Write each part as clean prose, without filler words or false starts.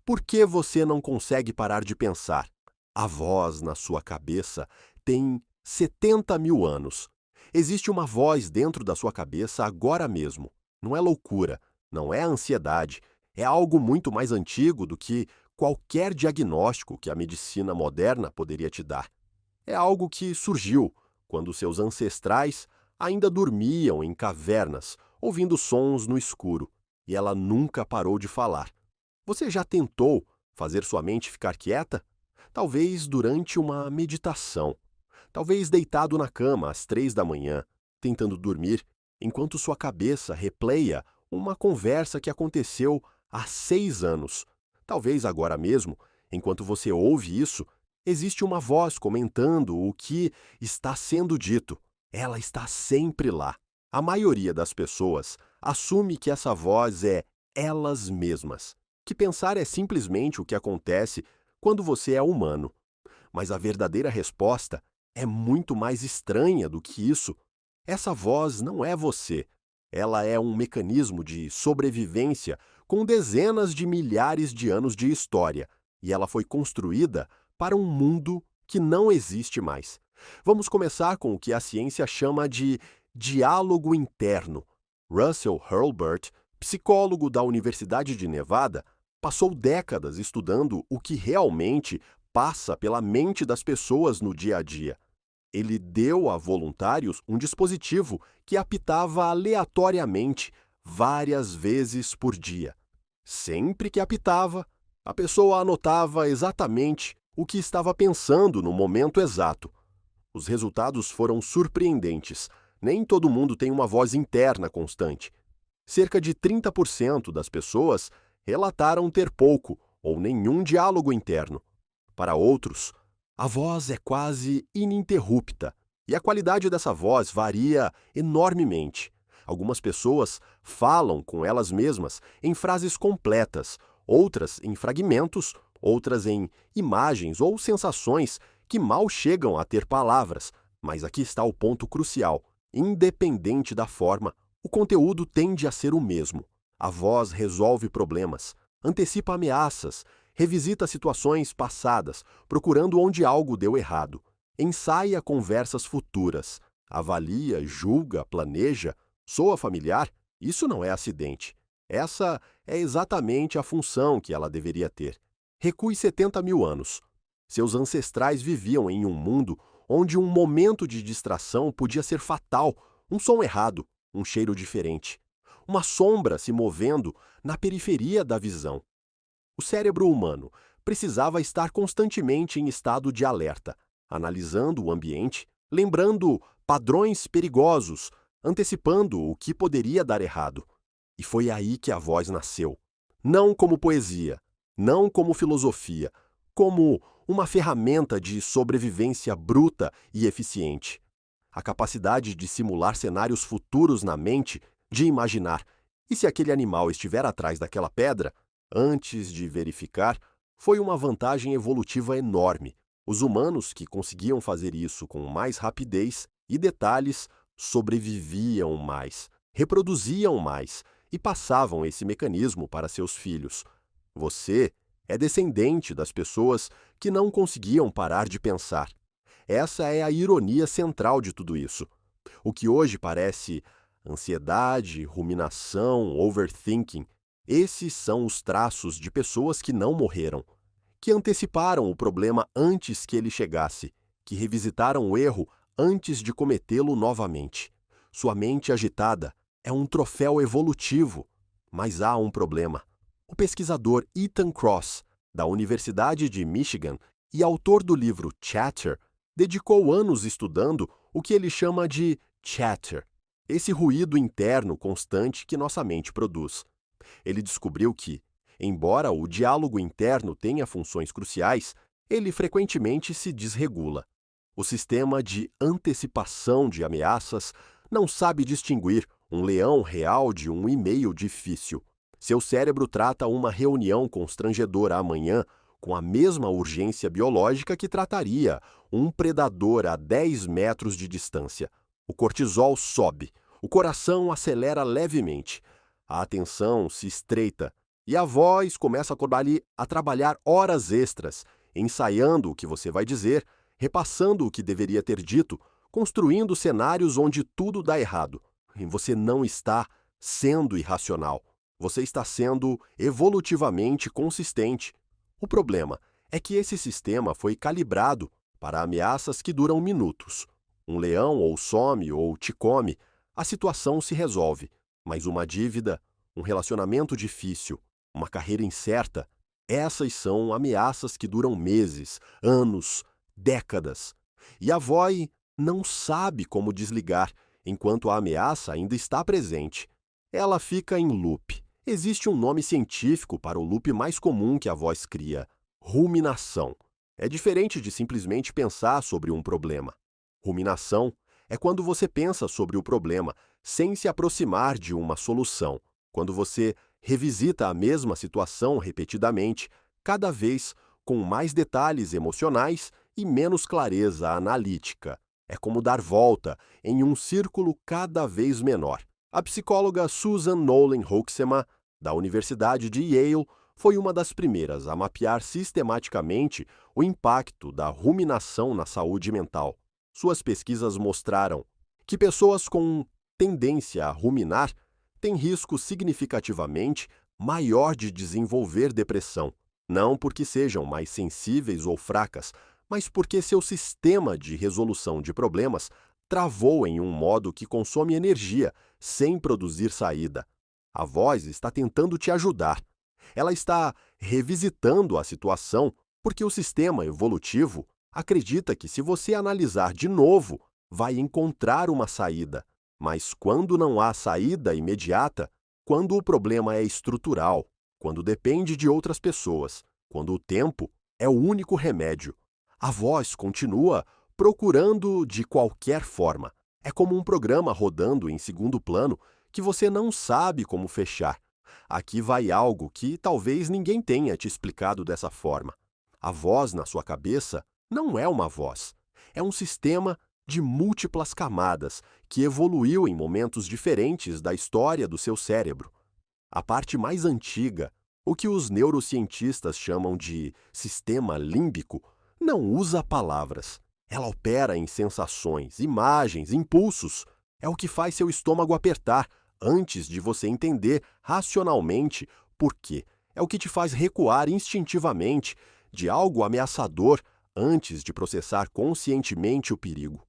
Por que você não consegue parar de pensar? A voz na sua cabeça tem 70 mil anos. Existe uma voz dentro da sua cabeça agora mesmo. Não é loucura, não é ansiedade. É algo muito mais antigo do que qualquer diagnóstico que a medicina moderna poderia te dar. É algo que surgiu quando seus ancestrais ainda dormiam em cavernas, ouvindo sons no escuro, e ela nunca parou de falar. Você já tentou fazer sua mente ficar quieta? Talvez durante uma meditação. Talvez deitado na cama às 3 da manhã, tentando dormir, enquanto sua cabeça repleia uma conversa que aconteceu há 6 anos. Talvez agora mesmo, enquanto você ouve isso, existe uma voz comentando o que está sendo dito. Ela está sempre lá. A maioria das pessoas assume que essa voz é elas mesmas, que pensar é simplesmente o que acontece quando você é humano. Mas a verdadeira resposta é muito mais estranha do que isso. Essa voz não é você. Ela é um mecanismo de sobrevivência com dezenas de milhares de anos de história, e ela foi construída para um mundo que não existe mais. Vamos começar com o que a ciência chama de diálogo interno. Russell Hurlburt, psicólogo da Universidade de Nevada, passou décadas estudando o que realmente passa pela mente das pessoas no dia a dia. Ele deu a voluntários um dispositivo que apitava aleatoriamente várias vezes por dia. Sempre que apitava, a pessoa anotava exatamente o que estava pensando no momento exato. Os resultados foram surpreendentes. Nem todo mundo tem uma voz interna constante. Cerca de 30% das pessoas relataram ter pouco ou nenhum diálogo interno. Para outros, a voz é quase ininterrupta e a qualidade dessa voz varia enormemente. Algumas pessoas falam com elas mesmas em frases completas, outras em fragmentos, outras em imagens ou sensações que mal chegam a ter palavras. Mas aqui está o ponto crucial. Independente da forma, o conteúdo tende a ser o mesmo. A voz resolve problemas, antecipa ameaças, revisita situações passadas, procurando onde algo deu errado. Ensaia conversas futuras. Avalia, julga, planeja. Soa familiar? Isso não é acidente. Essa é exatamente a função que ela deveria ter. Recue 70 mil anos. Seus ancestrais viviam em um mundo onde um momento de distração podia ser fatal, um som errado, um cheiro diferente, uma sombra se movendo na periferia da visão. O cérebro humano precisava estar constantemente em estado de alerta, analisando o ambiente, lembrando padrões perigosos, antecipando o que poderia dar errado. E foi aí que a voz nasceu. Não como poesia, não como filosofia, como uma ferramenta de sobrevivência bruta e eficiente. A capacidade de simular cenários futuros na mente, de imaginar, e se aquele animal estiver atrás daquela pedra, antes de verificar, foi uma vantagem evolutiva enorme. Os humanos que conseguiam fazer isso com mais rapidez e detalhes sobreviviam mais, reproduziam mais e passavam esse mecanismo para seus filhos. Você é descendente das pessoas que não conseguiam parar de pensar. Essa é a ironia central de tudo isso. O que hoje parece ansiedade, ruminação, overthinking, esses são os traços de pessoas que não morreram, que anteciparam o problema antes que ele chegasse, que revisitaram o erro antes de cometê-lo novamente. Sua mente agitada é um troféu evolutivo, mas há um problema. O pesquisador Ethan Kross, da Universidade de Michigan e autor do livro Chatter, dedicou anos estudando o que ele chama de chatter, esse ruído interno constante que nossa mente produz. Ele descobriu que, embora o diálogo interno tenha funções cruciais, ele frequentemente se desregula. O sistema de antecipação de ameaças não sabe distinguir um leão real de um e-mail difícil. Seu cérebro trata uma reunião constrangedora amanhã com a mesma urgência biológica que trataria um predador a 10 metros de distância. O cortisol sobe, o coração acelera levemente, a atenção se estreita E a voz começa a trabalhar horas extras, ensaiando o que você vai dizer, repassando o que deveria ter dito, construindo cenários onde tudo dá errado. E você não está sendo irracional. Você está sendo evolutivamente consistente. O problema é que esse sistema foi calibrado para ameaças que duram minutos. Um leão ou some ou te come, a situação se resolve. Mas uma dívida, um relacionamento difícil, uma carreira incerta, essas são ameaças que duram meses, anos, décadas. E a voz não sabe como desligar enquanto a ameaça ainda está presente. Ela fica em loop. Existe um nome científico para o loop mais comum que a voz cria: ruminação. É diferente de simplesmente pensar sobre um problema. Ruminação é quando você pensa sobre o problema sem se aproximar de uma solução, quando você revisita a mesma situação repetidamente, cada vez com mais detalhes emocionais e menos clareza analítica. É como dar volta em um círculo cada vez menor. A psicóloga Susan Nolen Hoeksema, da Universidade de Yale, foi uma das primeiras a mapear sistematicamente o impacto da ruminação na saúde mental. Suas pesquisas mostraram que pessoas com tendência a ruminar têm risco significativamente maior de desenvolver depressão, não porque sejam mais sensíveis ou fracas, mas porque seu sistema de resolução de problemas travou em um modo que consome energia sem produzir saída. A voz está tentando te ajudar. Ela está revisitando a situação porque o sistema evolutivo acredita que, se você analisar de novo, vai encontrar uma saída. Mas quando não há saída imediata, quando o problema é estrutural, quando depende de outras pessoas, quando o tempo é o único remédio, a voz continua procurando de qualquer forma. É como um programa rodando em segundo plano que você não sabe como fechar. Aqui vai algo que talvez ninguém tenha te explicado dessa forma. A voz na sua cabeça não é uma voz. É um sistema de múltiplas camadas que evoluiu em momentos diferentes da história do seu cérebro. A parte mais antiga, o que os neurocientistas chamam de sistema límbico, não usa palavras. Ela opera em sensações, imagens, impulsos. É o que faz seu estômago apertar antes de você entender racionalmente por quê. É o que te faz recuar instintivamente de algo ameaçador antes de processar conscientemente o perigo.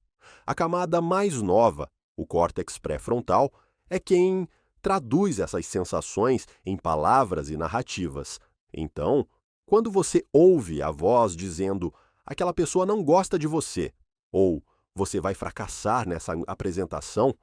A camada mais nova, o córtex pré-frontal, é quem traduz essas sensações em palavras e narrativas. Então, quando você ouve a voz dizendo aquela pessoa não gosta de você, ou você vai fracassar nessa apresentação,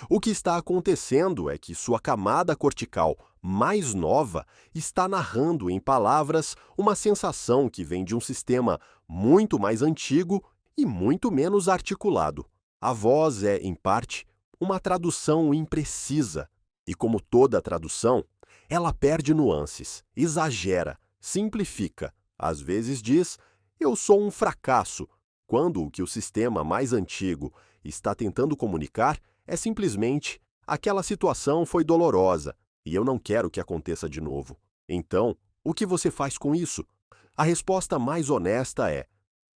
o que está acontecendo é que sua camada cortical mais nova está narrando em palavras uma sensação que vem de um sistema muito mais antigo e muito menos articulado. A voz é, em parte, uma tradução imprecisa, e como toda tradução, ela perde nuances, exagera, simplifica. Às vezes diz: "Eu sou um fracasso", quando o que o sistema mais antigo está tentando comunicar é simplesmente: "Aquela situação foi dolorosa e eu não quero que aconteça de novo". Então, o que você faz com isso? A resposta mais honesta é: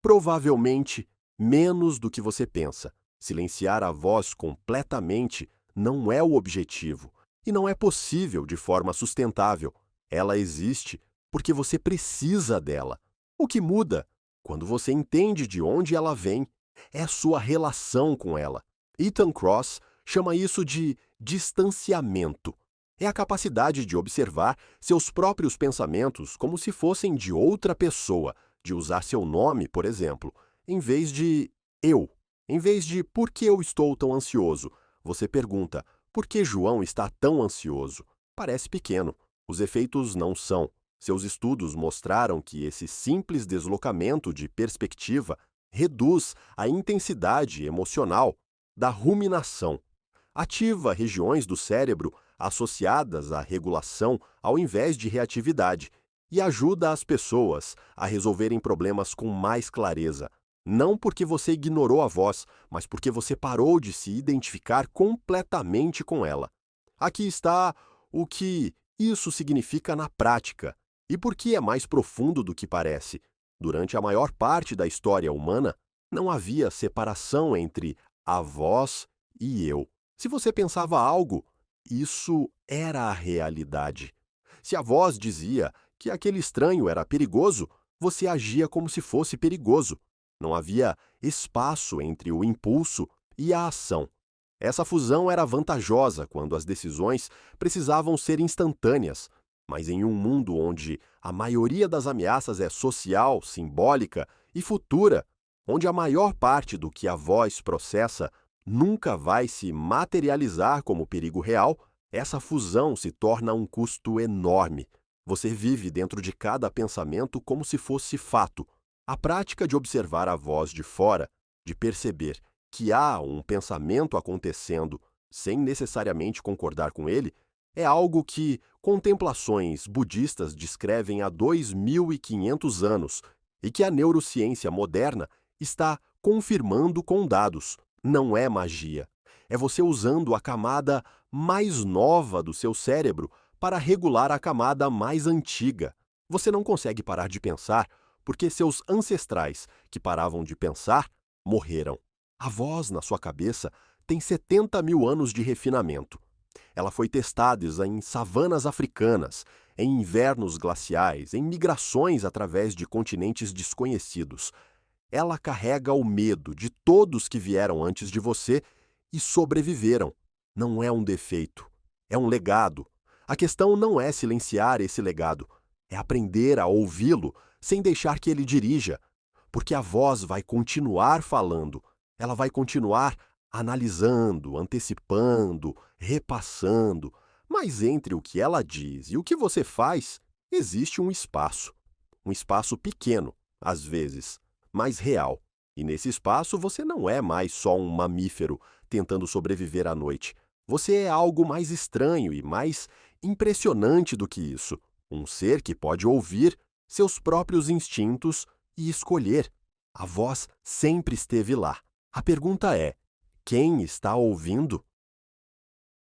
provavelmente menos do que você pensa. Silenciar a voz completamente não é o objetivo e não é possível de forma sustentável. Ela existe porque você precisa dela. O que muda, quando você entende de onde ela vem, é a sua relação com ela. Ethan Kross chama isso de distanciamento. É a capacidade de observar seus próprios pensamentos como se fossem de outra pessoa, de usar seu nome, por exemplo, em vez de eu. Em vez de "por que eu estou tão ansioso?", você pergunta "por que João está tão ansioso?". Parece pequeno. Os efeitos não são. Seus estudos mostraram que esse simples deslocamento de perspectiva reduz a intensidade emocional da ruminação. Ativa regiões do cérebro associadas à regulação ao invés de reatividade e ajuda as pessoas a resolverem problemas com mais clareza. Não porque você ignorou a voz, mas porque você parou de se identificar completamente com ela. Aqui está o que Isso significa na prática. E por que é mais profundo do que parece? Durante a maior parte da história humana, não havia separação entre a voz e eu. Se você pensava algo, isso era a realidade. Se a voz dizia que aquele estranho era perigoso, você agia como se fosse perigoso. Não havia espaço entre o impulso e a ação. Essa fusão era vantajosa quando as decisões precisavam ser instantâneas, mas em um mundo onde a maioria das ameaças é social, simbólica e futura, onde a maior parte do que a voz processa nunca vai se materializar como perigo real, essa fusão se torna um custo enorme. Você vive dentro de cada pensamento como se fosse fato. A prática de observar a voz de fora, de perceber que há um pensamento acontecendo sem necessariamente concordar com ele, é algo que contemplações budistas descrevem há 2.500 anos e que a neurociência moderna está confirmando com dados. Não é magia. É você usando a camada mais nova do seu cérebro para regular a camada mais antiga. Você não consegue parar de pensar porque seus ancestrais, que paravam de pensar, morreram. A voz na sua cabeça tem 70 mil anos de refinamento. Ela foi testada em savanas africanas, em invernos glaciais, em migrações através de continentes desconhecidos. Ela carrega o medo de todos que vieram antes de você e sobreviveram. Não é um defeito, é um legado. A questão não é silenciar esse legado, é aprender a ouvi-lo sem deixar que ele dirija, porque a voz vai continuar falando, ela vai continuar analisando, antecipando, repassando, mas entre o que ela diz e o que você faz, existe um espaço. Um espaço pequeno, às vezes, mas real. E nesse espaço você não é mais só um mamífero tentando sobreviver à noite. Você é algo mais estranho e mais impressionante do que isso. Um ser que pode ouvir seus próprios instintos e escolher. A voz sempre esteve lá. A pergunta é: quem está ouvindo?